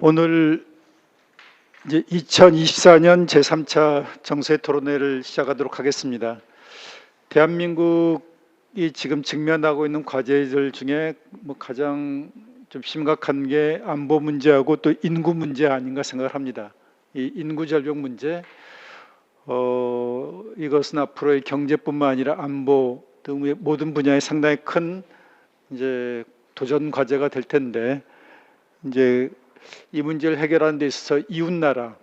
오늘 이제 2024년 제3차 정세 토론회를 시작하도록 하겠습니다. 대한민국이 지금 직면하고 있는 과제들 중에 가장 좀 심각한 게 안보 문제하고 또 인구 문제 아닌가 생각을 합니다. 이 인구 절벽 문제, 이것은 앞으로의 경제뿐만 아니라 안보 등의 모든 분야에 상당히 큰 이제 도전 과제가 될 텐데, 이제 이 문제를 해결하는 데 있어서 이웃나라,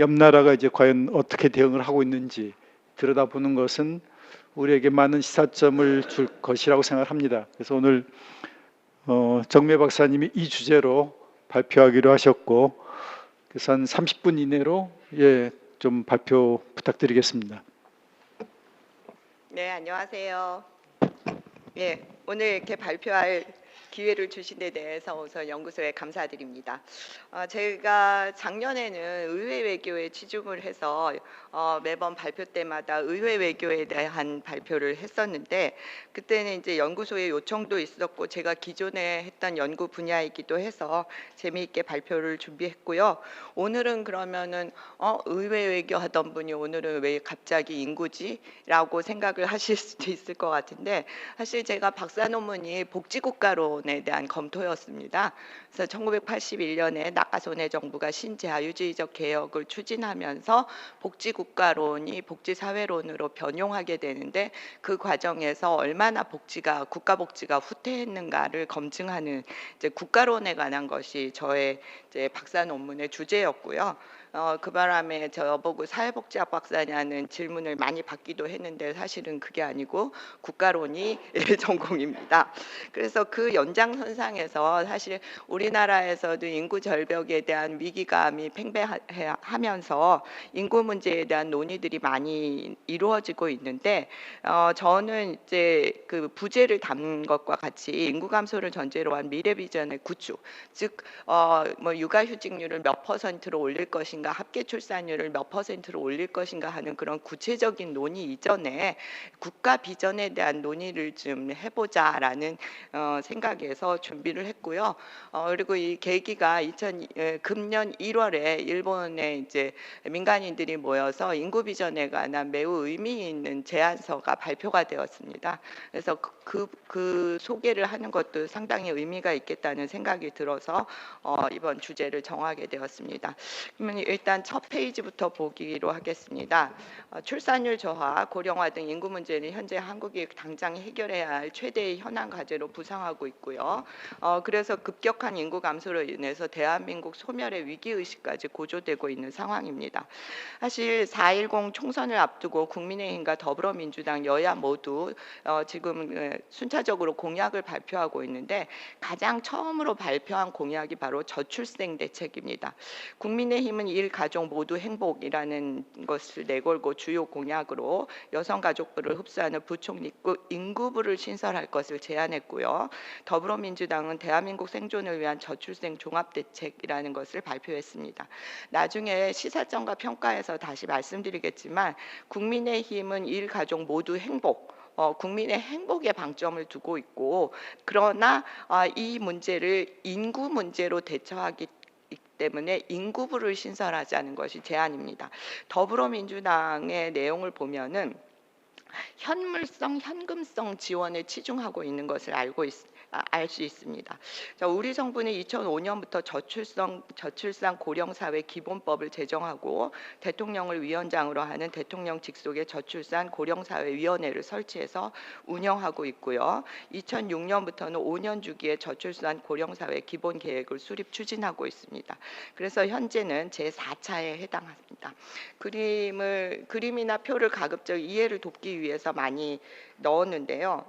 옆나라가 이제 과연 어떻게 대응을 하고 있는지 들여다보는 것은 우리에게 많은 시사점을 줄 것이라고 생각합니다. 그래서 오늘 정매 박사님이 이 주제로 발표하기로 하셨고, 그래서 한 30분 이내로 좀 발표 부탁드리겠습니다. 네, 안녕하세요. 오늘 이렇게 발표할 기회를 주신 데 대해서 우선 연구소에 감사드립니다. 제가 작년에는 의회 외교에 치중을 해서 매번 발표 때마다 의회 외교에 대한 발표를 했었는데, 그때는 이제 연구소의 요청도 있었고 제가 기존에 했던 연구 분야이기도 해서 재미있게 발표를 준비했고요. 오늘은 그러면은 의회 외교 하던 분이 오늘은 왜 갑자기 인구지? 라고 생각을 하실 수도 있을 것 같은데, 사실 제가 박사 논문이 복지국가론에 대한 검토였습니다. 그래서 1981년에 나카소네 정부가 신자유주의적 개혁을 추진하면서 복지국가론이 복지사회론으로 변용하게 되는데, 그 과정에서 얼마나 국가 복지가 후퇴했는가를 검증하는 이제 국가론에 관한 것이 저의 이제 박사 논문의 주제였고요. 그 바람에 저보고 사회복지학 박사냐는 질문을 많이 받기도 했는데, 사실은 그게 아니고 국가론이 전공입니다. 그래서 그 연장선상에서 사실 우리나라에서도 인구 절벽에 대한 위기감이 팽배하면서 인구 문제에 대한 논의들이 많이 이루어지고 있는데, 저는 이제 그 부재를 담은 것과 같이 인구 감소를 전제로 한 미래 비전의 구축, 즉 육아휴직률을 몇 퍼센트로 올릴 것인가, 합계 출산율을 몇 퍼센트로 올릴 것인가 하는 그런 구체적인 논의 이전에 국가 비전에 대한 논의를 좀 해보자라는 생각에서 준비를 했고요. 그리고 이 계기가 금년 1월에 일본에 이제 민간인들이 모여서 인구 비전에 관한 매우 의미 있는 제안서가 발표가 되었습니다. 그래서 그 소개를 하는 것도 상당히 의미가 있겠다는 생각이 들어서 이번 주제를 정하게 되었습니다. 그러면 일단 첫 페이지부터 보기로 하겠습니다. 출산율 저하, 고령화 등 인구 문제는 현재 한국이 당장 해결해야 할 최대의 현안 과제로 부상하고 있고요. 그래서 급격한 인구 감소로 인해서 대한민국 소멸의 위기의식까지 고조되고 있는 상황입니다. 사실 4.10 총선을 앞두고 국민의힘과 더불어민주당 여야 모두 지금 순차적으로 공약을 발표하고 있는데, 가장 처음으로 발표한 공약이 바로 저출생 대책입니다. 국민의힘은 일가족 모두 행복이라는 것을 내걸고 주요 공약으로 여성가족부를 흡수하는 부총리급 인구부를 신설할 것을 제안했고요. 더불어민주당은 대한민국 생존을 위한 저출생 종합대책이라는 것을 발표했습니다. 나중에 시사점과 평가에서 다시 말씀드리겠지만, 국민의힘은 일가족 모두 행복, 국민의 행복에 방점을 두고 있고, 그러나 이 문제를 인구 문제로 대처하기 때문에 인구부를 신설하자는 것이 제안입니다. 더불어민주당의 내용을 보면은 현물성, 현금성 지원에 치중하고 있는 것을 알 수 있습니다. 우리 정부는 2005년부터 저출산 고령사회 기본법을 제정하고 대통령을 위원장으로 하는 대통령 직속의 저출산 고령사회위원회를 설치해서 운영하고 있고요. 2006년부터는 5년 주기의 저출산 고령사회 기본계획을 수립 추진하고 있습니다. 그래서 현재는 제4차에 해당합니다. 그림이나 표를 가급적 이해를 돕기 위해서 많이 넣었는데요.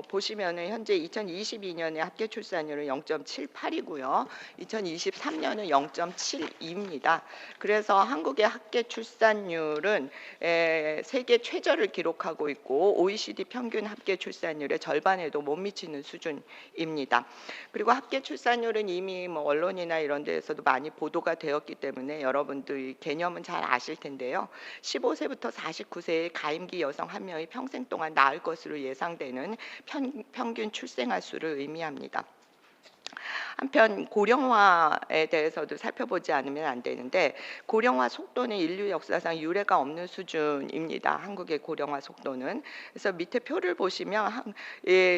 보시면은 현재 2022년에 합계 출산율은 0.78이고요. 2023년은 0.72입니다. 그래서 한국의 합계 출산율은 세계 최저를 기록하고 있고, OECD 평균 합계 출산율의 절반에도 못 미치는 수준입니다. 그리고 합계 출산율은 이미 언론이나 이런 데에서도 많이 보도가 되었기 때문에 여러분들 개념은 잘 아실 텐데요. 15세부터 49세의 가임기 여성 한 명이 평생 동안 낳을 것으로 예상되는 평균 출생아 수를 의미합니다. 한편 고령화에 대해서도 살펴보지 않으면 안 되는데 고령화 속도는 인류 역사상 유례가 없는 수준입니다. 한국의 고령화 속도는. 그래서 밑에 표를 보시면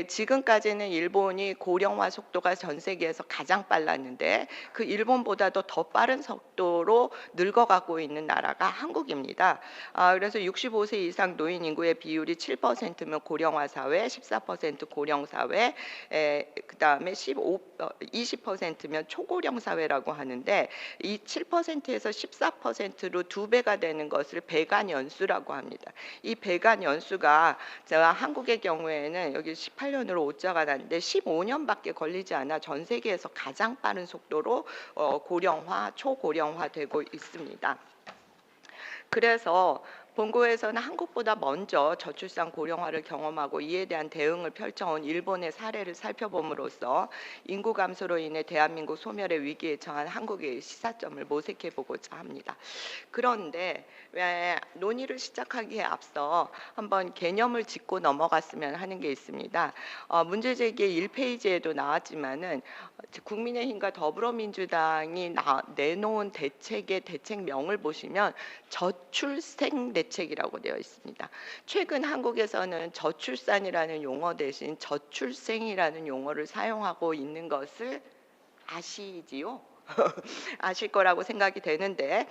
지금까지는 일본이 고령화 속도가 전 세계에서 가장 빨랐는데 그 일본보다도 더 빠른 속도로 늙어가고 있는 나라가 한국입니다. 그래서 65세 이상 노인 인구의 비율이 7%면 고령화 사회, 14% 고령 사회, 그다음에 20%면 초고령 사회라고 하는데 이 7%에서 14%로 2배가 되는 것을 배관 연수라고 합니다. 이 배관 연수가 제가 한국의 경우에는 여기 18년으로 5자가 났는데 15년밖에 걸리지 않아 전 세계에서 가장 빠른 속도로 고령화, 초고령화 되고 있습니다. 그래서 본고에서는 한국보다 먼저 저출산 고령화를 경험하고 이에 대한 대응을 펼쳐온 일본의 사례를 살펴봄으로써 인구 감소로 인해 대한민국 소멸의 위기에 처한 한국의 시사점을 모색해 보고자 합니다. 그런데 논의를 시작하기에 앞서 한번 개념을 짚고 넘어갔으면 하는 게 있습니다. 문제 제기의 1페이지에도 나왔지만은 국민의힘과 더불어민주당이 내놓은 대책의 대책명을 보시면 저출생 대책이라고 되어 있습니다. 최근 한국에서는 저출산이라는 용어 대신 저출생이라는 용어를 사용하고 있는 것을 아시지요? 아실 거라고 생각이 되는데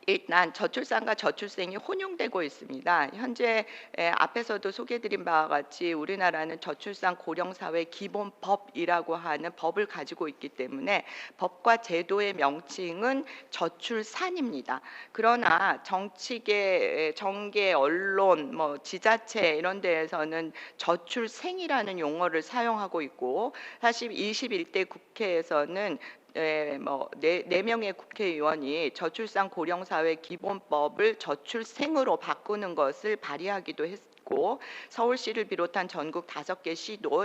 일단 저출산과 저출생이 혼용되고 있습니다. 현재 앞에서도 소개드린 바와 같이 우리나라는 저출산 고령사회 기본법이라고 하는 법을 가지고 있기 때문에 법과 제도의 명칭은 저출산입니다. 그러나 정치계, 정계, 언론, 지자체 이런 데에서는 저출생이라는 용어를 사용하고 있고 사실 21대 국회에서는 네 명의 국회의원이 저출산 고령사회 기본법을 저출생으로 바꾸는 것을 발의하기도 했고 서울시를 비롯한 전국 5개 시도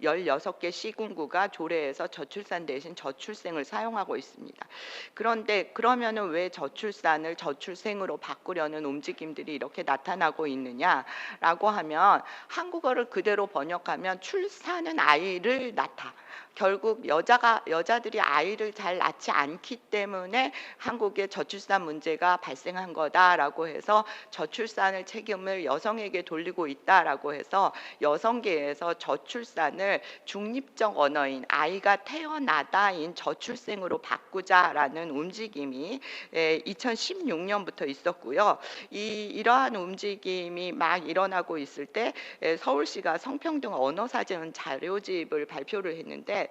16개 시군구가 조례에서 저출산 대신 저출생을 사용하고 있습니다. 그런데 그러면은 왜 저출산을 저출생으로 바꾸려는 움직임들이 이렇게 나타나고 있느냐라고 하면 한국어를 그대로 번역하면 출산은 아이를 낳다. 결국 여자들이 아이를 잘 낳지 않기 때문에 한국의 저출산 문제가 발생한 거다라고 해서 저출산을 책임을 여성에게 돌리고 있다라고 해서 여성계에서 저출산을 중립적 언어인 아이가 태어나다인 저출생으로 바꾸자라는 움직임이 2016년부터 있었고요. 이러한 움직임이 막 일어나고 있을 때 서울시가 성평등 언어사전 자료집을 발표를 했는데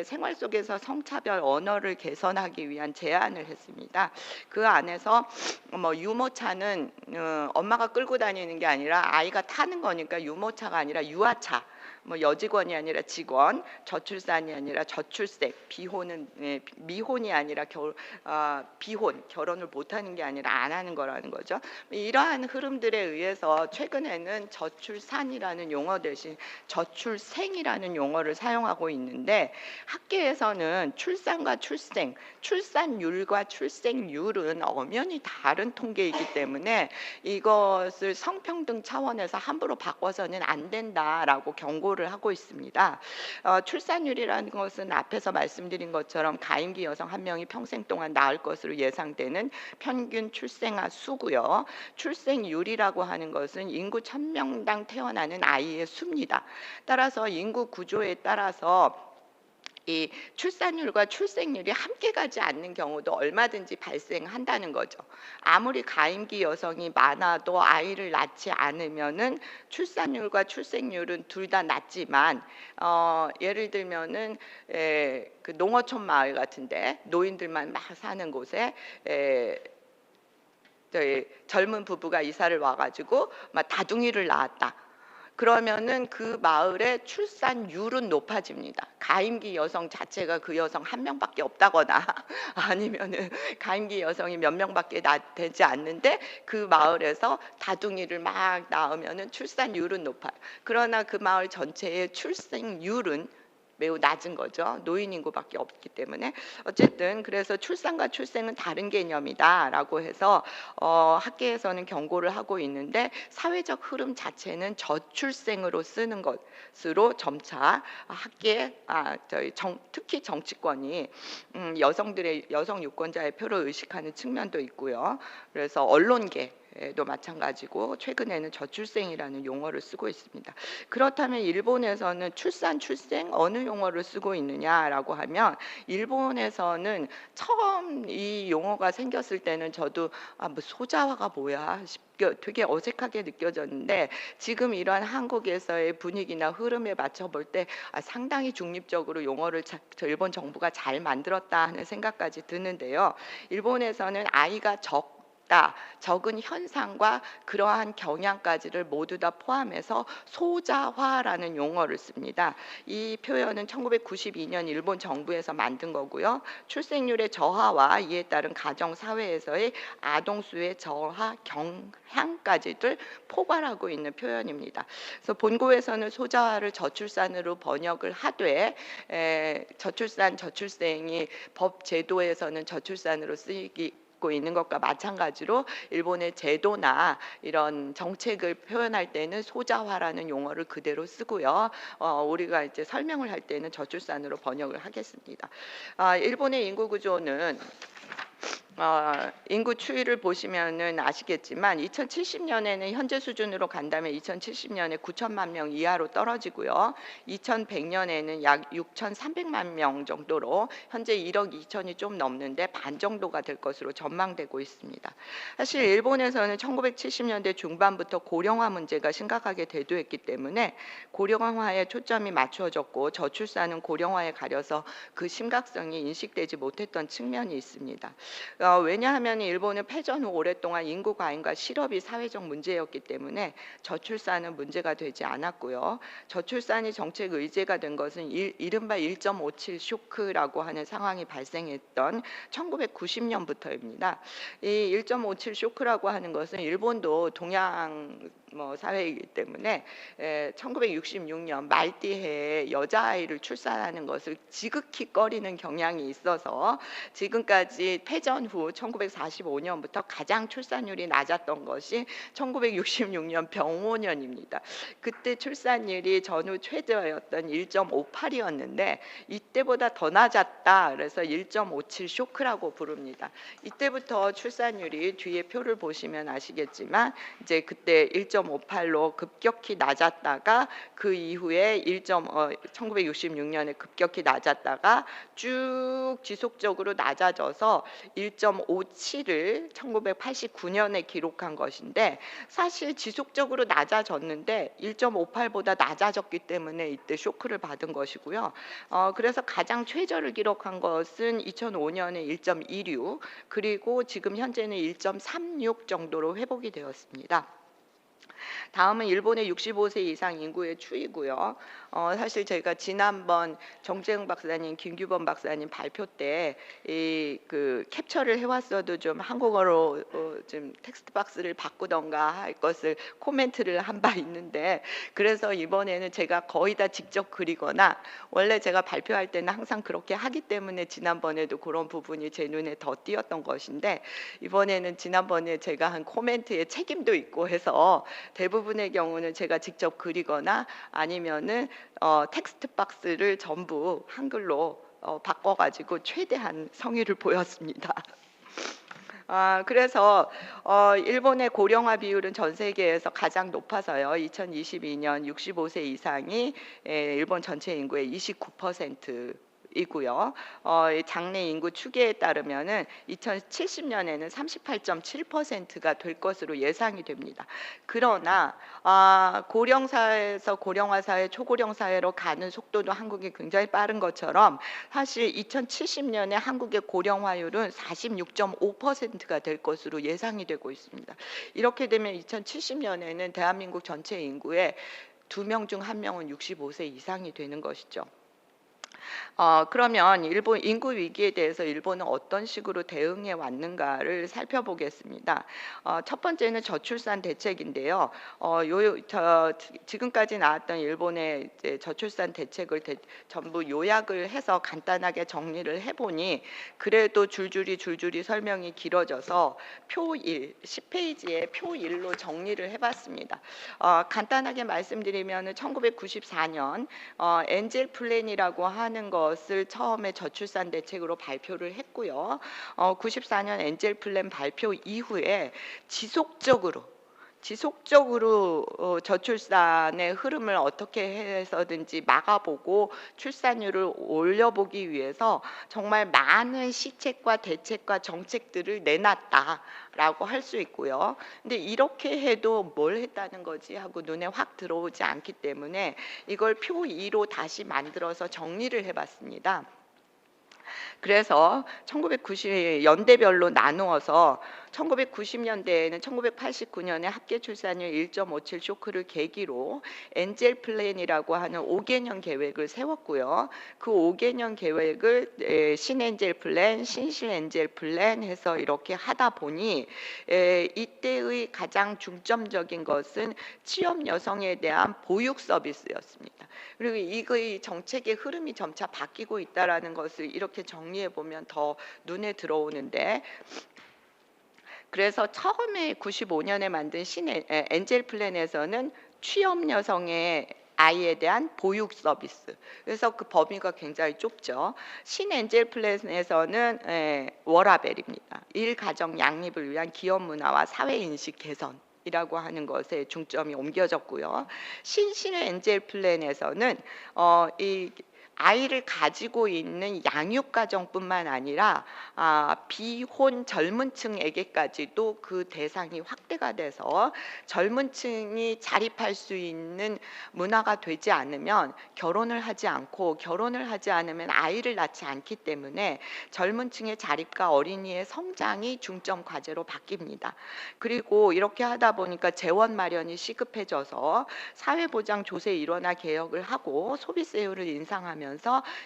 생활 속에서 성차별 언어를 개선하기 위한 제안을 했습니다. 그 안에서 유모차는 엄마가 끌고 다니는 게 아니라 아이가 타는 거니까 유모차가 아니라 유아차. 여직원이 아니라 직원, 저출산이 아니라 저출생, 미혼이 아니라 비혼, 결혼을 못하는 게 아니라 안 하는 거라는 거죠. 이러한 흐름들에 의해서 최근에는 저출산이라는 용어 대신 저출생이라는 용어를 사용하고 있는데 학계에서는 출산과 출생, 출산율과 출생률은 엄연히 다른 통계이기 때문에 이것을 성평등 차원에서 함부로 바꿔서는 안 된다라고 경고를 하고 있습니다. 출산율이라는 것은 앞에서 말씀드린 것처럼 가임기 여성 한 명이 평생 동안 낳을 것으로 예상되는 평균 출생아 수고요. 출생률이라고 하는 것은 인구 1000명당 태어나는 아이의 수입니다. 따라서 인구 구조에 따라서 이 출산율과 출생률이 함께 가지 않는 경우도 얼마든지 발생한다는 거죠. 아무리 가임기 여성이 많아도 아이를 낳지 않으면은 출산율과 출생률은 둘 다 낮지만 예를 들면은 그 농어촌 마을 같은데 노인들만 막 사는 곳에 젊은 부부가 이사를 와가지고 막 다둥이를 낳았다. 그러면은 그 마을의 출산율은 높아집니다. 가임기 여성 자체가 그 여성 한 명밖에 없다거나 아니면은 가임기 여성이 몇 명밖에 되지 않는데 그 마을에서 다둥이를 막 낳으면은 출산율은 높아요. 그러나 그 마을 전체의 출생률은 매우 낮은 거죠. 노인 인구밖에 없기 때문에. 어쨌든 그래서 출산과 출생은 다른 개념이다라고 해서 학계에서는 경고를 하고 있는데, 사회적 흐름 자체는 저출생으로 쓰는 것으로 점차 학계 특히 정치권이 여성 유권자의 표를 의식하는 측면도 있고요. 그래서 언론계도 마찬가지고 최근에는 저출생이라는 용어를 쓰고 있습니다. 그렇다면 일본에서는 출생 어느 용어를 쓰고 있느냐라고 하면, 일본에서는 처음 이 용어가 생겼을 때는 저도 뭐 소자화가 뭐야 되게 어색하게 느껴졌는데, 지금 이러한 한국에서의 분위기나 흐름에 맞춰 볼 때 상당히 중립적으로 용어를 일본 정부가 잘 만들었다 하는 생각까지 드는데요. 일본에서는 아이가 적은 현상과 그러한 경향까지를 모두 다 포함해서 소자화라는 용어를 씁니다. 이 표현은 1992년 일본 정부에서 만든 거고요. 출생률의 저하와 이에 따른 가정 사회에서의 아동 수의 저하 경향까지를 포괄하고 있는 표현입니다. 그래서 본고에서는 소자화를 저출산으로 번역을 하되, 저출생이 법 제도에서는 저출산으로 쓰이고 있는 것과 마찬가지로 일본의 제도나 이런 정책을 표현할 때는 소자화라는 용어를 그대로 쓰고요. 우리가 이제 설명을 할 때는 저출산으로 번역을 하겠습니다. 일본의 인구 구조는 인구 추이를 보시면은 아시겠지만 2070년에는 현재 수준으로 간다면 2070년에 9천만 명 이하로 떨어지고요. 2100년에는 약 6,300만 명 정도로, 현재 1억 2천이 좀 넘는데 반 정도가 될 것으로 전망되고 있습니다. 사실 일본에서는 1970년대 중반부터 고령화 문제가 심각하게 대두했기 때문에 고령화에 초점이 맞춰졌고, 저출산은 고령화에 가려서 그 심각성이 인식되지 못했던 측면이 있습니다. 왜냐하면 일본은 패전 후 오랫동안 인구 과잉과 실업이 사회적 문제였기 때문에 저출산은 문제가 되지 않았고요. 저출산이 정책 의제가 된 것은 이른바 1.57 쇼크라고 하는 상황이 발생했던 1990년부터입니다. 이 1.57 쇼크라고 하는 것은 일본도 동양 사회이기 때문에 1966년 말띠해에 여자아이를 출산하는 것을 지극히 꺼리는 경향이 있어서 지금까지 패전 후 1945년부터 가장 출산율이 낮았던 것이 1966년 병오년입니다. 그때 출산율이 전후 최저였던 1.58이었는데 이때보다 더 낮았다. 그래서 1.57 쇼크라고 부릅니다. 이때부터 출산율이, 뒤에 표를 보시면 아시겠지만 이제 그때 1.58로 급격히 낮았다가 그 이후에 1966년에 급격히 낮았다가 쭉 지속적으로 낮아져서 1.57을 1989년에 기록한 것인데, 사실 지속적으로 낮아졌는데 1.58보다 낮아졌기 때문에 이때 쇼크를 받은 것이고요. 그래서 가장 최저를 기록한 것은 2005년에 1.26, 그리고 지금 현재는 1.36 정도로 회복이 되었습니다. 다음은 일본의 65세 이상 인구의 추이고요. 사실 제가 지난번 정재흥 박사님, 김규범 박사님 발표 때 그 캡처를 해왔어도 좀 한국어로 좀 텍스트 박스를 바꾸던가 할 것을 코멘트를 한 바 있는데, 그래서 이번에는 제가 거의 다 직접 그리거나, 원래 제가 발표할 때는 항상 그렇게 하기 때문에 지난번에도 그런 부분이 제 눈에 더 띄었던 것인데, 이번에는 지난번에 제가 한 코멘트에 책임도 있고 해서 대부분의 경우는 제가 직접 그리거나 아니면은 텍스트 박스를 전부 한글로 바꿔가지고 최대한 성의를 보였습니다. 그래서 일본의 고령화 비율은 전 세계에서 가장 높아서요. 2022년 65세 이상이 일본 전체 인구의 29%. 이고요. 장래 인구 추계에 따르면은 2070년에는 38.7%가 될 것으로 예상이 됩니다. 그러나 고령 사회에서 고령화 사회, 초고령 사회로 가는 속도도 한국이 굉장히 빠른 것처럼, 사실 2070년에 한국의 고령화율은 46.5%가 될 것으로 예상이 되고 있습니다. 이렇게 되면 2070년에는 대한민국 전체 인구의 2명 중 1명은 65세 이상이 되는 것이죠. 그러면 일본 인구 위기에 대해서 일본은 어떤 식으로 대응해 왔는가를 살펴보겠습니다. 첫 번째는 저출산 대책인데요. 지금까지 나왔던 일본의 이제 저출산 대책을 전부 요약을 해서 간단하게 정리를 해보니 그래도 줄줄이 설명이 길어져서 표 1, 10페이지에 표 1로 정리를 해봤습니다. 간단하게 말씀드리면 1994년 엔젤 플랜이라고 하는 것을 처음에 저출산 대책으로 발표를 했고요. 94년 엔젤 플랜 발표 이후에 지속적으로 저출산의 흐름을 어떻게 해서든지 막아보고 출산율을 올려보기 위해서 정말 많은 시책과 대책과 정책들을 내놨다라고 할 수 있고요. 근데 이렇게 해도 뭘 했다는 거지 하고 눈에 확 들어오지 않기 때문에 이걸 표 2로 다시 만들어서 정리를 해봤습니다. 그래서 1990 연대별로 나누어서 1990년대에는 1989년에 합계 출산율 1.57 쇼크를 계기로 엔젤 플랜이라고 하는 5개년 계획을 세웠고요. 그 5개년 계획을 신엔젤 플랜, 신실 엔젤 플랜 해서 이렇게 하다 보니 이때의 가장 중점적인 것은 취업 여성에 대한 보육 서비스였습니다. 그리고 이거의 정책의 흐름이 점차 바뀌고 있다라는 것을 이렇게 정리해 보면 더 눈에 들어오는데, 그래서 처음에 95년에 만든 엔젤 플랜에서는 취업 여성의 아이에 대한 보육 서비스. 그래서 그 범위가 굉장히 좁죠. 신엔젤 플랜에서는 워라벨입니다. 일가정 양립을 위한 기업 문화와 사회 인식 개선. 이라고 하는 것에 중점이 옮겨졌고요. 신신 엔젤 플랜에서는 이 아이를 가지고 있는 양육 가정뿐만 아니라 비혼 젊은 층에게까지도 그 대상이 확대가 돼서 젊은 층이 자립할 수 있는 문화가 되지 않으면 결혼을 하지 않고, 결혼을 하지 않으면 아이를 낳지 않기 때문에 젊은 층의 자립과 어린이의 성장이 중점 과제로 바뀝니다. 그리고 이렇게 하다 보니까 재원 마련이 시급해져서 사회보장 조세 일원화 개혁을 하고 소비세율을 인상하면서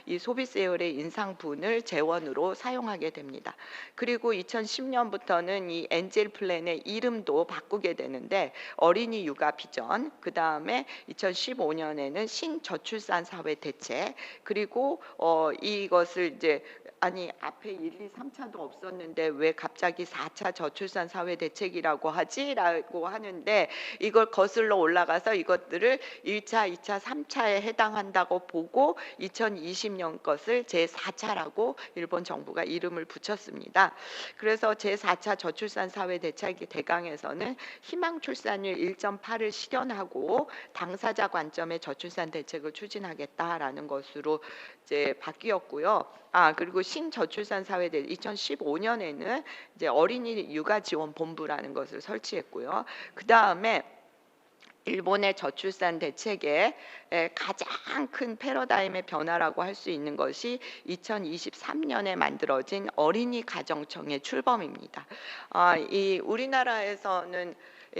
이 소비세율의 인상분을 재원으로 사용하게 됩니다. 그리고 2010년부터는 이 엔젤 플랜의 이름도 바꾸게 되는데 어린이 육아 비전, 그 다음에 2015년에는 신저출산 사회 대책, 그리고 이것을 이제 앞에 1, 2, 3차도 없었는데 왜 갑자기 4차 저출산 사회 대책이라고 하지? 라고 하는데, 이걸 거슬러 올라가서 이것들을 1차, 2차, 3차에 해당한다고 보고 2020년 것을 제4차라고 일본 정부가 이름을 붙였습니다. 그래서 제4차 저출산 사회 대책 대강에서는 희망 출산율 1.8을 실현하고 당사자 관점의 저출산 대책을 추진하겠다라는 것으로 이제 바뀌었고요. 그리고 신저출산 사회대 2015년에는 이제 어린이 육아 지원 본부라는 것을 설치했고요. 그 다음에 일본의 저출산 대책의 가장 큰 패러다임의 변화라고 할 수 있는 것이 2023년에 만들어진 어린이 가정청의 출범입니다. 이 우리나라에서는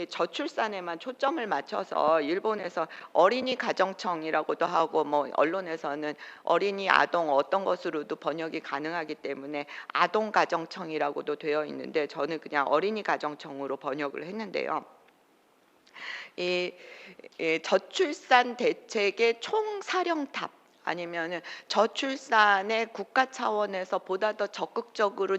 저출산에만 초점을 맞춰서 일본에서 어린이 가정청이라고도 하고, 뭐 언론에서는 어린이 아동 어떤 것으로도 번역이 가능하기 때문에 아동 가정청이라고도 되어 있는데, 저는 그냥 어린이 가정청으로 번역을 했는데요. 이 저출산 대책의 총사령탑, 아니면은 저출산에 국가 차원에서 보다 더 적극적으로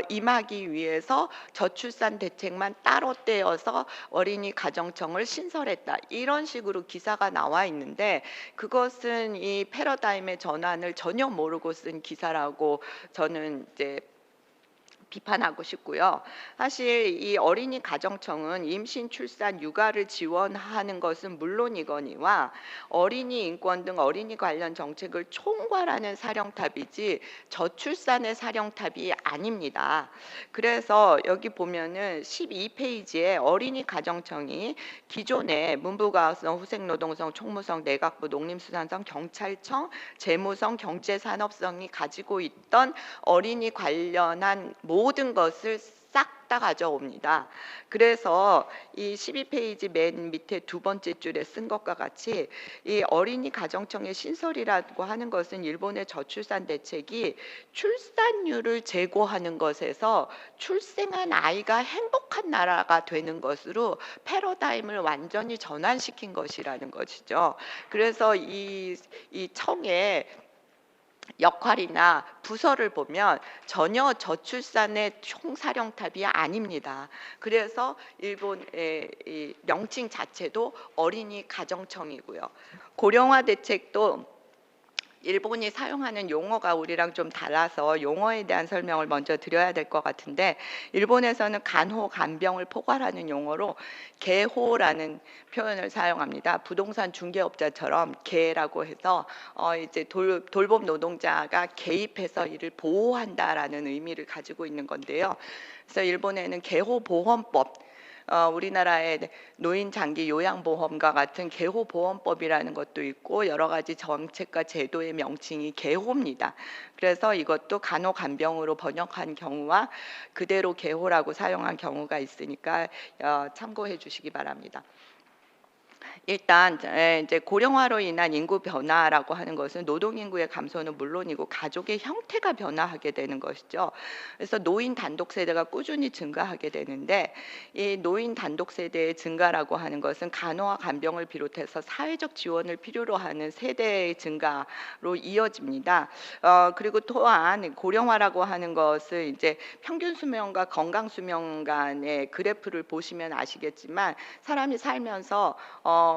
임하기 위해서 저출산 대책만 따로 떼어서 어린이 가정청을 신설했다, 이런 식으로 기사가 나와 있는데, 그것은 이 패러다임의 전환을 전혀 모르고 쓴 기사라고 저는 이제 비판하고 싶고요. 사실 이 어린이 가정청은 임신, 출산, 육아를 지원하는 것은 물론이거니와 어린이 인권 등 어린이 관련 정책을 총괄하는 사령탑이지 저출산의 사령탑이 아닙니다. 그래서 여기 보면은 12페이지에 어린이 가정청이 기존에 문부과학성, 후생노동성, 총무성, 내각부, 농림수산성, 경찰청, 재무성, 경제산업성이 가지고 있던 어린이 관련한 모든 것을 싹 다 가져옵니다. 그래서 이 12페이지 맨 밑에 두 번째 줄에 쓴 것과 같이 이 어린이 가정청의 신설이라고 하는 것은 일본의 저출산 대책이 출산율을 제고하는 것에서 출생한 아이가 행복한 나라가 되는 것으로 패러다임을 완전히 전환시킨 것이라는 것이죠. 그래서 이 청의 역할이나 부서를 보면 전혀 저출산의 총사령탑이 아닙니다. 그래서 일본의 이 명칭 자체도 어린이 가정청이고요. 고령화 대책도 일본이 사용하는 용어가 우리랑 좀 달라서 용어에 대한 설명을 먼저 드려야 될 것 같은데, 일본에서는 간호, 간병을 포괄하는 용어로 개호라는 표현을 사용합니다. 부동산 중개업자처럼 개라고 해서 이제 돌봄 노동자가 개입해서 이를 보호한다라는 의미를 가지고 있는 건데요. 그래서 일본에는 개호보험법, 우리나라의 노인 장기 요양보험과 같은 개호보험법이라는 것도 있고 여러 가지 정책과 제도의 명칭이 개호입니다. 그래서 이것도 간호간병으로 번역한 경우와 그대로 개호라고 사용한 경우가 있으니까 참고해 주시기 바랍니다. 일단 이제 고령화로 인한 인구 변화라고 하는 것은 노동 인구의 감소는 물론이고 가족의 형태가 변화하게 되는 것이죠. 그래서 노인 단독 세대가 꾸준히 증가하게 되는데, 이 노인 단독 세대의 증가라고 하는 것은 간호와 간병을 비롯해서 사회적 지원을 필요로 하는 세대의 증가로 이어집니다. 그리고 또한 고령화라고 하는 것은 이제 평균 수명과 건강 수명 간의 그래프를 보시면 아시겠지만, 사람이 살면서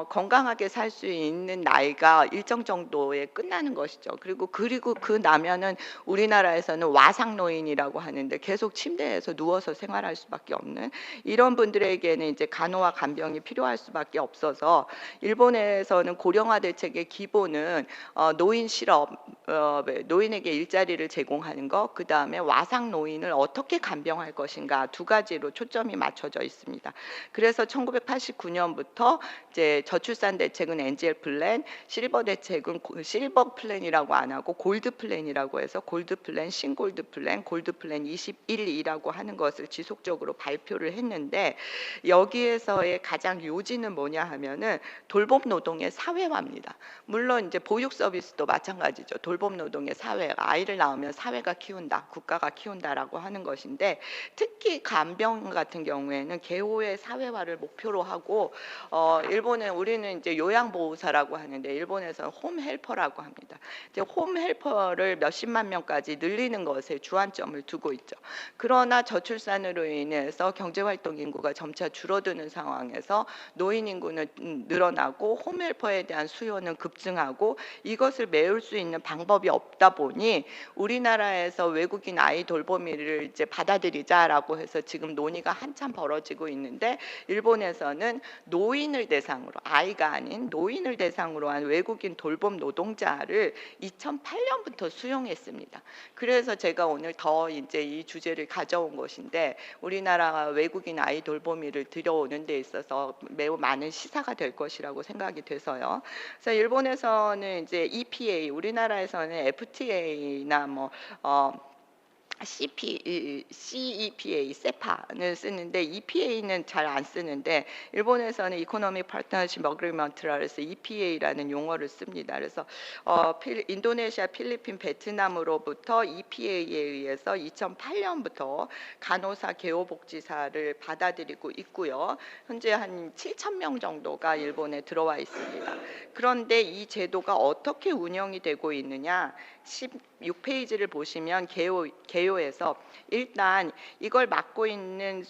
건강하게 살 수 있는 나이가 일정 정도에 끝나는 것이죠. 그리고 그 나면은 우리나라에서는 와상 노인이라고 하는데 계속 침대에서 누워서 생활할 수밖에 없는 이런 분들에게는 이제 간호와 간병이 필요할 수밖에 없어서, 일본에서는 고령화 대책의 기본은 노인 실업, 노인에게 일자리를 제공하는 것, 그 다음에 와상 노인을 어떻게 간병할 것인가 두 가지로 초점이 맞춰져 있습니다. 그래서 1989년부터 이제 저출산 대책은 NGL 플랜, 실버 대책은 실버 플랜이라고 안 하고 골드 플랜이라고 해서 골드 플랜, 신골드 플랜, 골드 플랜 21이라고 하는 것을 지속적으로 발표를 했는데, 여기에서의 가장 요지는 뭐냐 하면은 돌봄 노동의 사회화입니다. 물론 이제 보육 서비스도 마찬가지죠. 돌봄 노동의 사회, 아이를 낳으면 사회가 키운다, 국가가 키운다라고 하는 것인데, 특히 간병 같은 경우에는 개호의 사회화를 목표로 하고, 우리는 이제 요양보호사라고 하는데 일본에서는 홈헬퍼라고 합니다. 이제 홈헬퍼를 몇십만 명까지 늘리는 것에 주안점을 두고 있죠. 그러나 저출산으로 인해서 경제활동 인구가 점차 줄어드는 상황에서 노인 인구는 늘어나고 홈헬퍼에 대한 수요는 급증하고, 이것을 메울 수 있는 방법이 없다 보니 우리나라에서 외국인 아이 돌보미를 이제 받아들이자라고 해서 지금 논의가 한참 벌어지고 있는데, 일본에서는 노인을 대상으로, 아이가 아닌 노인을 대상으로 한 외국인 돌봄 노동자를 2008년부터 수용했습니다. 그래서 제가 오늘 더 이제 이 주제를 가져온 것인데, 우리나라가 외국인 아이 돌보미를 들여오는 데 있어서 매우 많은 시사가 될 것이라고 생각이 돼서요. 그래서 일본에서는 이제 EPA, 우리나라에서는 FTA나 CEPA, 세파는 쓰는데 EPA는 잘 안 쓰는데, 일본에서는 이코노믹 파트너십 어그리먼트라 해서 EPA라는 용어를 씁니다. 그래서 인도네시아, 필리핀, 베트남으로부터 EPA에 의해서 2008년부터 간호사, 개호복지사를 받아들이고 있고요. 현재 한 7,000명 정도가 일본에 들어와 있습니다. 그런데 이 제도가 어떻게 운영이 되고 있느냐, 16페이지를 보시면 개요에서 일단 이걸 맡고 있는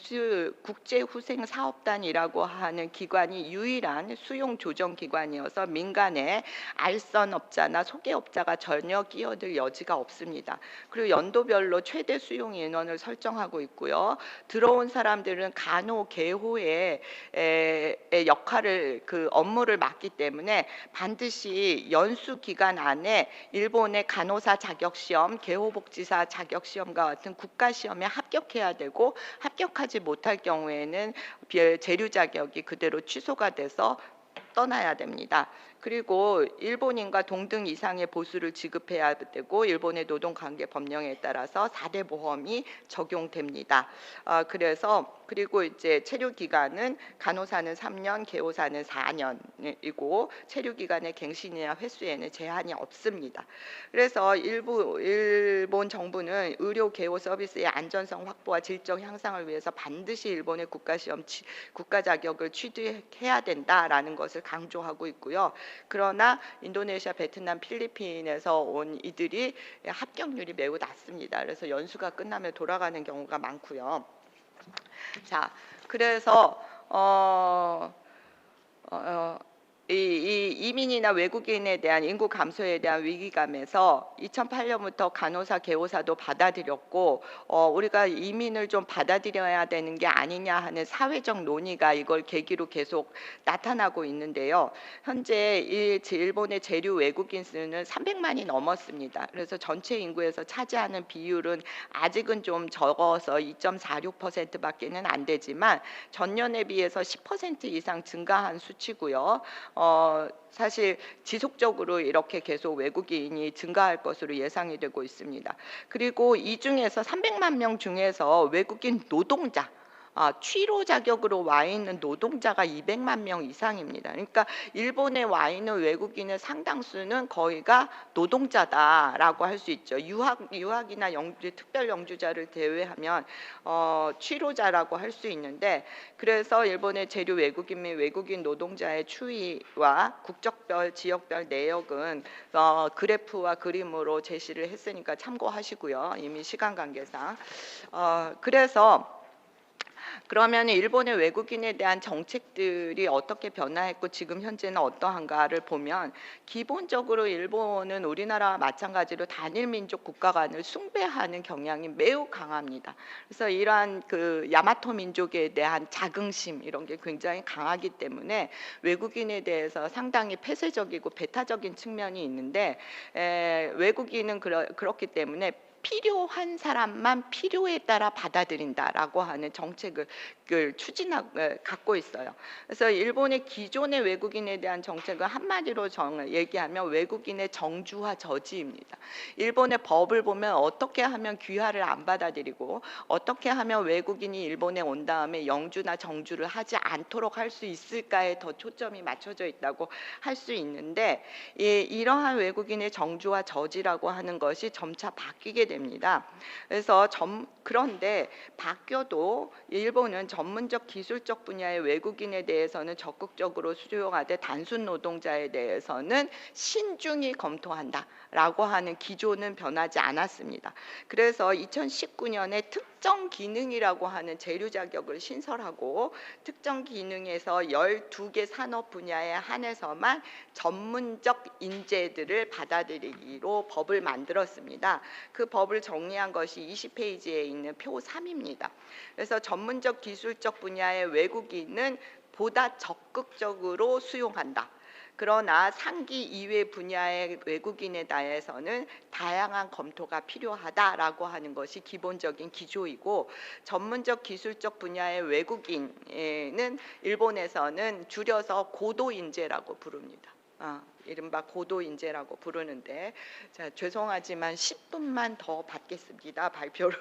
국제후생사업단이라고 하는 기관이 유일한 수용 조정 기관이어서 민간의 알선업자나 소개업자가 전혀 끼어들 여지가 없습니다. 그리고 연도별로 최대 수용 인원을 설정하고 있고요. 들어온 사람들은 간호, 개호의 역할을, 그 업무를 맡기 때문에 반드시 연수 기간 안에 일본의 간호사 자격시험, 개호복지사 자격시험과 같은 국가시험에 합격해야 되고, 합격하지 못할 경우에는 재류 자격이 그대로 취소가 돼서 떠나야 됩니다. 그리고 일본인과 동등 이상의 보수를 지급해야 되고 일본의 노동관계 법령에 따라서 4대 보험이 적용됩니다. 그리고 이제 체류 기간은 간호사는 3년, 개호사는 4년이고 체류 기간의 갱신이나 횟수에는 제한이 없습니다. 그래서 일본 정부는 의료 개호 서비스의 안전성 확보와 질적 향상을 위해서 반드시 일본의 국가 자격을 취득해야 된다라는 것을 강조하고 있고요. 그러나 인도네시아, 베트남, 필리핀에서 온 이들이 합격률이 매우 낮습니다. 그래서 연수가 끝나면 돌아가는 경우가 많고요. 자, 그래서 이 이민이나 외국인에 대한 인구 감소에 대한 위기감에서 2008년부터 간호사, 개호사도 받아들였고 우리가 이민을 좀 받아들여야 되는 게 아니냐 하는 사회적 논의가 이걸 계기로 계속 나타나고 있는데요. 현재 일본의 재류 외국인 수는 300만이 넘었습니다. 그래서 전체 인구에서 차지하는 비율은 아직은 좀 적어서 2.46%밖에는 안 되지만 전년에 비해서 10% 이상 증가한 수치고요. 사실 지속적으로 이렇게 계속 외국인이 증가할 것으로 예상이 되고 있습니다. 그리고 이 중에서 300만 명 중에서 외국인 노동자 취로 자격으로 와 있는 노동자가 200만 명 이상입니다. 그러니까 일본에 와 있는 외국인의 상당수는 거의가 노동자다라고 할 수 있죠. 유학이나 특별 영주자를 제외하면 취로자라고 할 수 있는데, 그래서 일본의 재류 외국인 및 외국인 노동자의 추이와 국적별, 지역별 내역은 그래프와 그림으로 제시를 했으니까 참고하시고요. 이미 시간 관계상. 그러면 일본의 외국인에 대한 정책들이 어떻게 변화했고 지금 현재는 어떠한가를 보면, 기본적으로 일본은 우리나라와 마찬가지로 단일 민족 국가관을 숭배하는 경향이 매우 강합니다. 그래서 이러한 그 야마토 민족에 대한 자긍심 이런 게 굉장히 강하기 때문에 외국인에 대해서 상당히 폐쇄적이고 배타적인 측면이 있는데, 외국인은 그렇기 때문에 필요한 사람만 필요에 따라 받아들인다라고 하는 정책을 갖고 있어요. 그래서 일본의 기존의 외국인에 대한 정책은 한마디로 얘기하면 외국인의 정주화 저지입니다. 일본의 법을 보면 어떻게 하면 귀화를 안 받아들이고 어떻게 하면 외국인이 일본에 온 다음에 영주나 정주를 하지 않도록 할 수 있을까에 더 초점이 맞춰져 있다고 할 수 있는데, 이러한 외국인의 정주화 저지라고 하는 것이 점차 바뀌게 됩니다. 그래서 그런데 바뀌어도 일본은 전문적 기술적 분야의 외국인에 대해서는 적극적으로 수용하되 단순 노동자에 대해서는 신중히 검토한다라고 하는 기조는 변하지 않았습니다. 그래서 2019년에 특정 기능이라고 하는 재류 자격을 신설하고 특정 기능에서 12개 산업 분야에 한해서만 전문적 인재들을 받아들이기로 법을 만들었습니다. 그 법을 정리한 것이 20페이지에 있는 표 3입니다. 그래서 전문적 기술적 분야의 외국인은 보다 적극적으로 수용한다. 그러나 상기 이외 분야의 외국인에 대해서는 다양한 검토가 필요하다라고 하는 것이 기본적인 기조이고, 전문적 기술적 분야의 외국인은 일본에서는 줄여서 고도인재라고 부릅니다. 이른바 고도인재라고 부르는데, 자, 죄송하지만 10분만 더 받겠습니다. 발표를.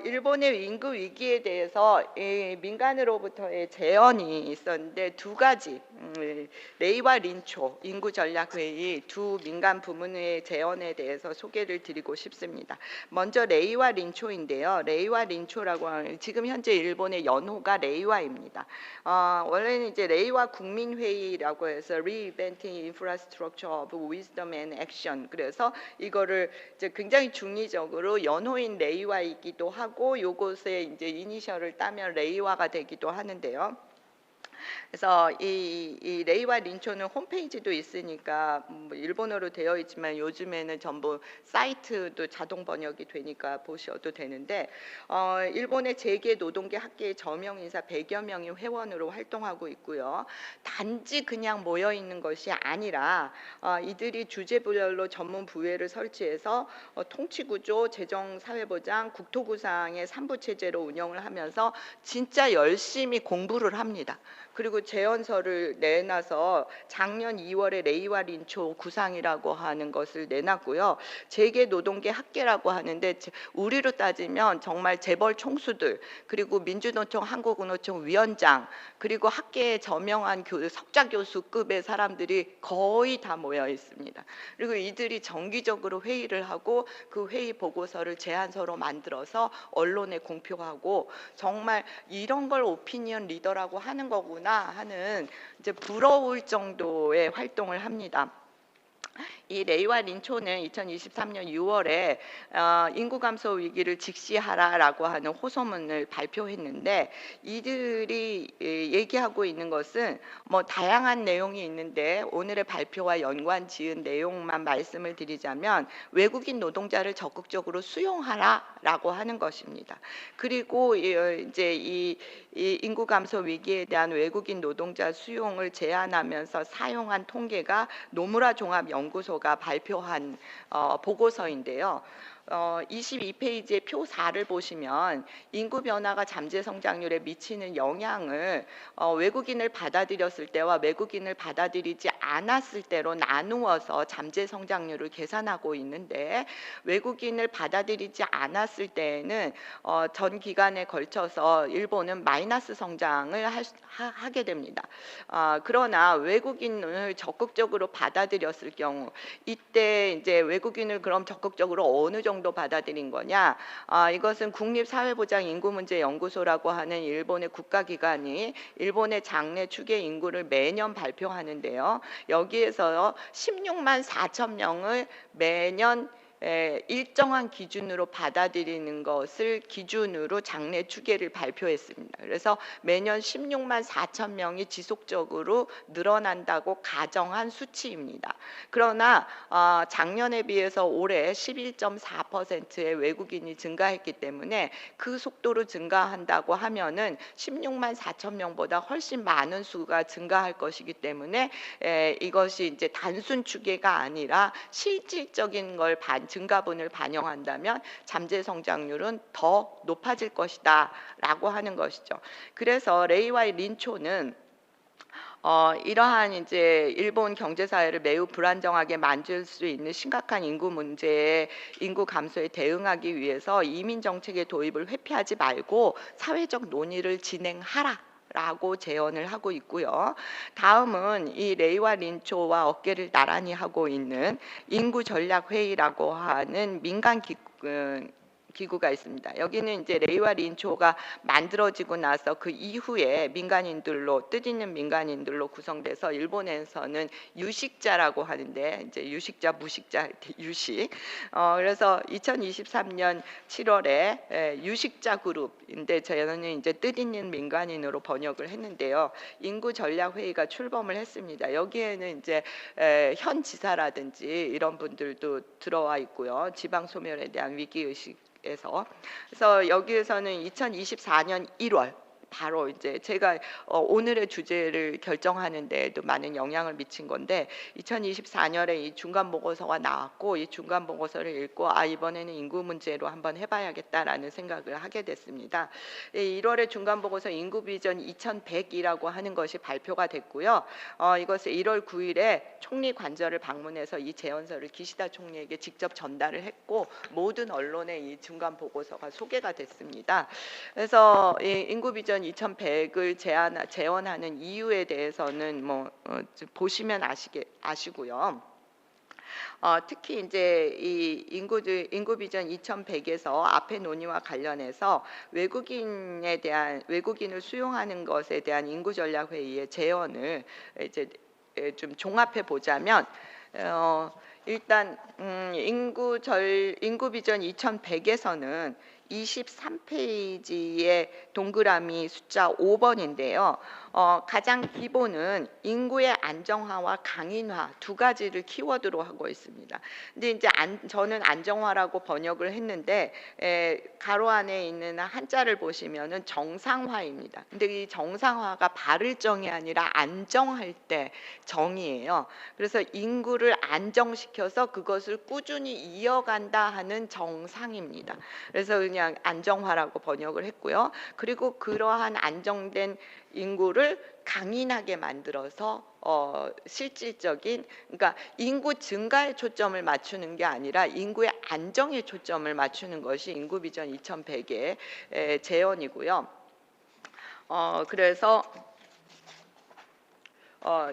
일본의 인구 위기에 대해서 민간으로부터의 제언이 있었는데 두 가지, 레이와 린초 인구 전략 회의 두 민간 부문의 제언에 대해서 소개를 드리고 싶습니다. 먼저 레이와 린초인데요. 레이와 린초라고 하는, 지금 현재 일본의 연호가 레이와입니다. 원래는 이제 레이와 국민회의라고 해서 Reinventing Infrastructure of Wisdom and Action, 그래서 이거를 이제 굉장히 중의적으로 연호인 레이와이기도 하고 요것에 이제 이니셜을 따면 레이와가 되기도 하는데요. 그래서 이 레이와 린초는 홈페이지도 있으니까 일본어로 되어 있지만 요즘에는 전부 사이트도 자동 번역이 되니까 보셔도 되는데, 일본의 재계 노동계 학계의 저명 인사 100여 명이 회원으로 활동하고 있고요. 단지 그냥 모여 있는 것이 아니라 이들이 주제별로 전문 부회를 설치해서 통치구조, 재정사회보장, 국토구상의 3부 체제로 운영을 하면서 진짜 열심히 공부를 합니다. 그리고 제언서를 내놔서 작년 2월에 레이와 린초 구상이라고 하는 것을 내놨고요. 재계 노동계 학계라고 하는데 우리로 따지면 정말 재벌 총수들, 그리고 민주노총 한국노총 위원장, 그리고 학계에 저명한 석좌 교수급의 사람들이 거의 다 모여 있습니다. 그리고 이들이 정기적으로 회의를 하고 그 회의 보고서를 제안서로 만들어서 언론에 공표하고, 정말 이런 걸 오피니언 리더라고 하는 거구나 하는 이제 부러울 정도의 활동을 합니다. 이 레이와 린초는 2023년 6월에 인구 감소 위기를 직시하라라고 하는 호소문을 발표했는데, 이들이 얘기하고 있는 것은 뭐 다양한 내용이 있는데 오늘의 발표와 연관 지은 내용만 말씀을 드리자면, 외국인 노동자를 적극적으로 수용하라라고 하는 것입니다. 그리고 이제 이 인구 감소 위기에 대한 외국인 노동자 수용을 제한하면서 사용한 통계가 노무라 종합연구소가 발표한 보고서인데요. 22페이지의 표 4를 보시면 인구 변화가 잠재 성장률에 미치는 영향을 외국인을 받아들였을 때와 외국인을 받아들이지 않았을 때로 나누어서 잠재 성장률을 계산하고 있는데, 외국인을 받아들이지 않았을 때에는 전 기간에 걸쳐서 일본은 마이너스 성장을 하게 됩니다. 그러나 외국인을 적극적으로 받아들였을 경우, 이때 이제 외국인을 그럼 적극적으로 어느 정도 받아들인 거냐? 이것은 국립사회보장인구문제연구소라고 하는 일본의 국가기관이 일본의 장래 추계 인구를 매년 발표하는데요. 여기에서 16만 4천 명을 매년 일정한 기준으로 받아들이는 것을 기준으로 장래 추계를 발표했습니다. 그래서 매년 16만 4천 명이 지속적으로 늘어난다고 가정한 수치입니다. 그러나 작년에 비해서 올해 11.4%의 외국인이 증가했기 때문에 그 속도로 증가한다고 하면은 16만 4천 명보다 훨씬 많은 수가 증가할 것이기 때문에 이것이 이제 단순 추계가 아니라 실질적인 걸 증가분을 반영한다면 잠재 성장률은 더 높아질 것이다라고 하는 것이죠. 그래서 레이와 린초는 이러한 이제 일본 경제 사회를 매우 불안정하게 만들 수 있는 심각한 인구 문제에, 인구 감소에 대응하기 위해서 이민 정책의 도입을 회피하지 말고 사회적 논의를 진행하라 라고 제언을 하고 있고요. 다음은 이 레이와 린초와 어깨를 나란히 하고 있는 인구전략회의라고 하는 민간 기구가 있습니다. 여기는 이제 레이와 린초가 만들어지고 나서 그 이후에 민간인들로, 뜻있는 민간인들로 구성돼서 일본에서는 유식자라고 하는데, 이제 유식자, 무식자, 유식. 그래서 2023년 7월에 유식자 그룹인데, 저는 이제 뜻있는 민간인으로 번역을 했는데요. 인구 전략 회의가 출범을 했습니다. 여기에는 이제 현 지사라든지 이런 분들도 들어와 있고요. 지방 소멸에 대한 위기 의식. 그래서 여기에서는 2024년 1월 바로 이제 제가 오늘의 주제를 결정하는 데에도 많은 영향을 미친 건데, 2024년에 이 중간 보고서가 나왔고, 이 중간 보고서를 읽고 이번에는 인구 문제로 한번 해봐야겠다라는 생각을 하게 됐습니다. 1월에 중간 보고서 인구 비전 2100이라고 하는 것이 발표가 됐고요. 이것을 1월 9일에 총리 관저를 방문해서 이 제언서를 기시다 총리에게 직접 전달을 했고, 모든 언론에 이 중간 보고서가 소개가 됐습니다. 그래서 이 인구 비전 2100을 제언하는 이유에 대해서는 뭐 보시면 아시고요. 특히 이제 이 인구 비전 2100에서 앞의 논의와 관련해서 외국인을 수용하는 것에 대한 인구 전략 회의의 제언을 이제 좀 종합해 보자면, 일단 인구 비전 2100에서는 23페이지의 동그라미 숫자 5번인데요. 가장 기본은 인구의 안정화와 강인화 두 가지를 키워드로 하고 있습니다. 근데 이제 저는 안정화라고 번역을 했는데, 가로 안에 있는 한자를 보시면은 정상화입니다. 근데 이 정상화가 발을 정이 아니라 안정할 때 정이에요. 그래서 인구를 안정시켜서 그것을 꾸준히 이어간다 하는 정상입니다. 그래서 그냥 그냥 안정화라고 번역을 했고요. 그리고 그러한 안정된 인구를 강인하게 만들어서 실질적인, 그러니까 인구 증가에 초점을 맞추는 게 아니라 인구의 안정에 초점을 맞추는 것이 인구 비전 2100의 재현이고요. 그래서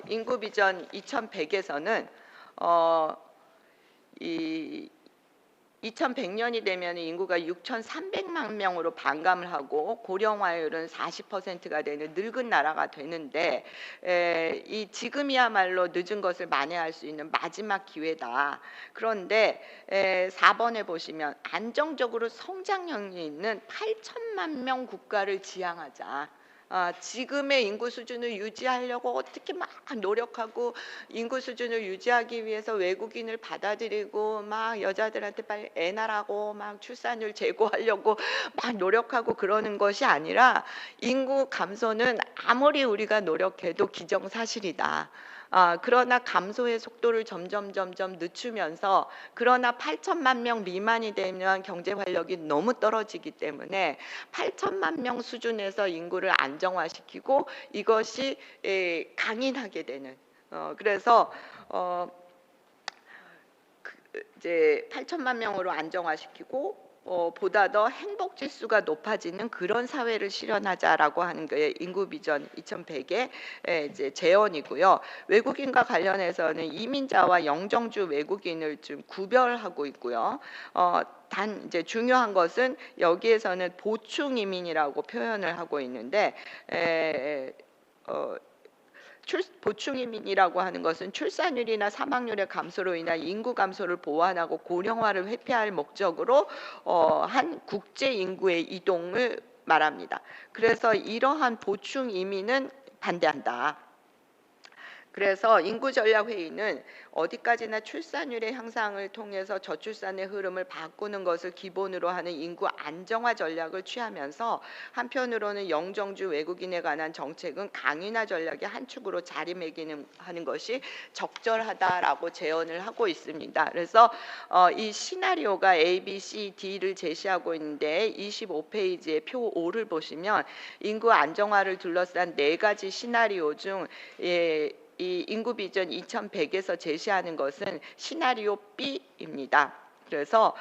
인구 비전 2100에서는 이 2100년이 되면 인구가 6,300만 명으로 반감을 하고 고령화율은 40%가 되는 늙은 나라가 되는데, 이 지금이야말로 늦은 것을 만회할 수 있는 마지막 기회다. 그런데 4번에 보시면 안정적으로 성장형이 있는 8천만 명 국가를 지향하자. 지금의 인구 수준을 유지하려고 어떻게 막 노력하고 인구 수준을 유지하기 위해서 외국인을 받아들이고 막 여자들한테 빨리 애 낳으라고 막 출산율 제고하려고 막 노력하고 그러는 것이 아니라, 인구 감소는 아무리 우리가 노력해도 기정사실이다. 그러나 감소의 속도를 점점 늦추면서, 그러나 8천만 명 미만이 되면 경제 활력이 너무 떨어지기 때문에 8천만 명 수준에서 인구를 안정화시키고 이것이 강인하게 되는, 그래서 이제 8천만 명으로 안정화시키고 보다 더 행복 지수가 높아지는 그런 사회를 실현하자라고 하는 게 인구 비전 2100의 이제 재현이고요. 외국인과 관련해서는 이민자와 영정주 외국인을 좀 구별하고 있고요. 단 이제 중요한 것은 여기에서는 보충 이민이라고 표현을 하고 있는데, 보충 이민이라고 하는 것은 출산율이나 사망률의 감소로 인한 인구 감소를 보완하고 고령화를 회피할 목적으로 한 국제 인구의 이동을 말합니다. 그래서 이러한 보충 이민은 반대한다. 그래서 인구전략회의는 어디까지나 출산율의 향상을 통해서 저출산의 흐름을 바꾸는 것을 기본으로 하는 인구 안정화 전략을 취하면서, 한편으로는 영정주 외국인에 관한 정책은 강인화 전략의 한 축으로 자리매기는 하는 것이 적절하다라고 제언을 하고 있습니다. 그래서 이 시나리오가 A, B, C, D를 제시하고 있는데 25페이지의 표 5를 보시면 인구 안정화를 둘러싼 4가지 시나리오 중 이 인구 비전 2100에서 제시하는 것은 시나리오 B입니다. 그래서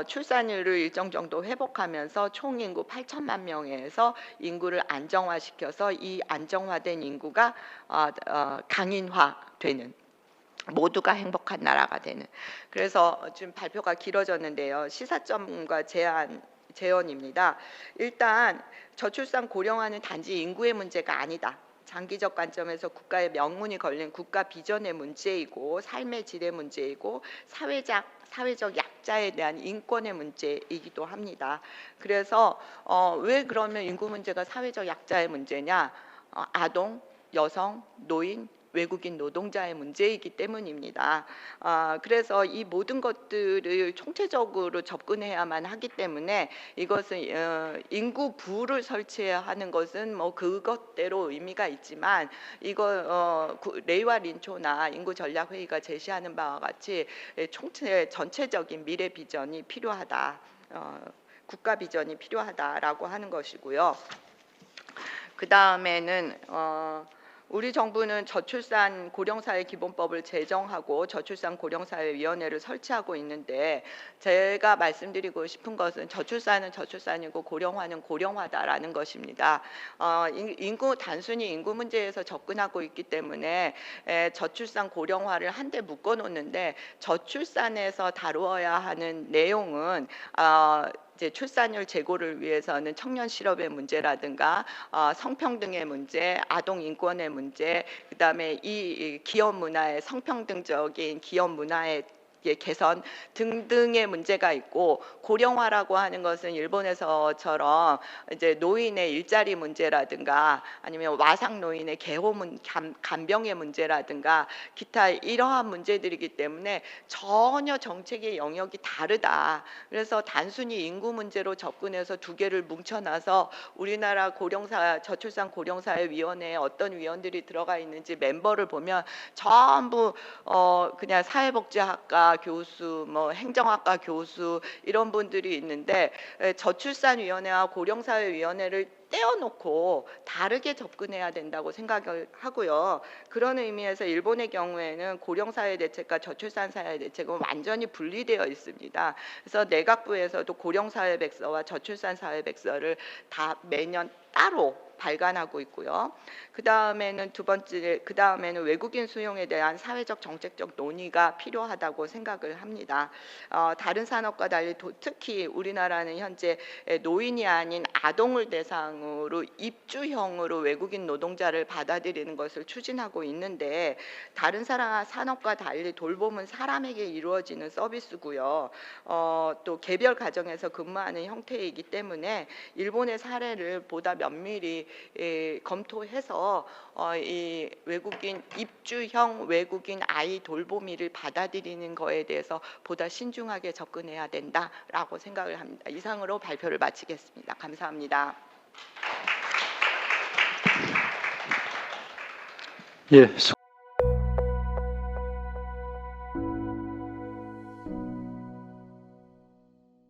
출산율을 일정 정도 회복하면서 총 인구 8천만 명에서 인구를 안정화시켜서 이 안정화된 인구가 강인화되는, 모두가 행복한 나라가 되는. 그래서 좀 발표가 길어졌는데요. 시사점과 제언입니다. 일단 저출산 고령화는 단지 인구의 문제가 아니다. 장기적 관점에서 국가의 명운이 걸린 국가 비전의 문제이고 삶의 질의 문제이고 사회적 약자에 대한 인권의 문제이기도 합니다. 그래서 왜 그러면 인구 문제가 사회적 약자의 문제냐? 아동, 여성, 노인, 외국인 노동자의 문제이기 때문입니다. 그래서 이 모든 것들을 총체적으로 접근해야만 하기 때문에 이것은 인구 부를 설치해야 하는 것은 뭐 그것대로 의미가 있지만, 이거 레이와 린초나 인구전략회의가 제시하는 바와 같이 전체적인 미래 비전이 필요하다, 국가 비전이 필요하다라고 하는 것이고요. 그 다음에는 우리 정부는 저출산 고령사회 기본법을 제정하고 저출산 고령사회위원회를 설치하고 있는데, 제가 말씀드리고 싶은 것은 저출산은 저출산이고 고령화는 고령화다라는 것입니다. 단순히 인구 문제에서 접근하고 있기 때문에 저출산 고령화를 한데 묶어 놓는데, 저출산에서 다루어야 하는 내용은 이제 출산율 제고를 위해서는 청년 실업의 문제라든가 성평등의 문제, 아동 인권의 문제, 그다음에 이 기업 문화의 성평등적인 기업 문화의 개선 등등의 문제가 있고, 고령화라고 하는 것은 일본에서처럼 이제 노인의 일자리 문제라든가 아니면 와상 노인의 간병의 문제라든가 기타 이러한 문제들이기 때문에 전혀 정책의 영역이 다르다. 그래서 단순히 인구 문제로 접근해서 두 개를 뭉쳐놔서 우리나라 저출산 고령사회위원회에 어떤 위원들이 들어가 있는지 멤버를 보면 전부 그냥 사회복지학과 의학과 교수, 뭐 행정학과 교수 이런 분들이 있는데 저출산위원회와 고령사회위원회를 떼어놓고 다르게 접근해야 된다고 생각을 하고요. 그런 의미에서 일본의 경우에는 고령사회 대책과 저출산사회 대책은 완전히 분리되어 있습니다. 그래서 내각부에서도 고령사회 백서와 저출산사회 백서를 다 매년 따로 발간하고 있고요. 그 다음에는 외국인 수용에 대한 사회적 정책적 논의가 필요하다고 생각을 합니다. 다른 산업과 달리 특히 우리나라는 현재 노인이 아닌 아동을 대상으로 입주형으로 외국인 노동자를 받아들이는 것을 추진하고 있는데 다른 산업과 달리 돌봄은 사람에게 이루어지는 서비스고요. 또 개별 가정에서 근무하는 형태이기 때문에 일본의 사례를 보다 면밀히 검토해서 이 외국인 입주형 외국인 아이 돌보미를 받아들이는 거에 대해서 보다 신중하게 접근해야 된다라고 생각을 합니다. 이상으로 발표를 마치겠습니다. 감사합니다. 예,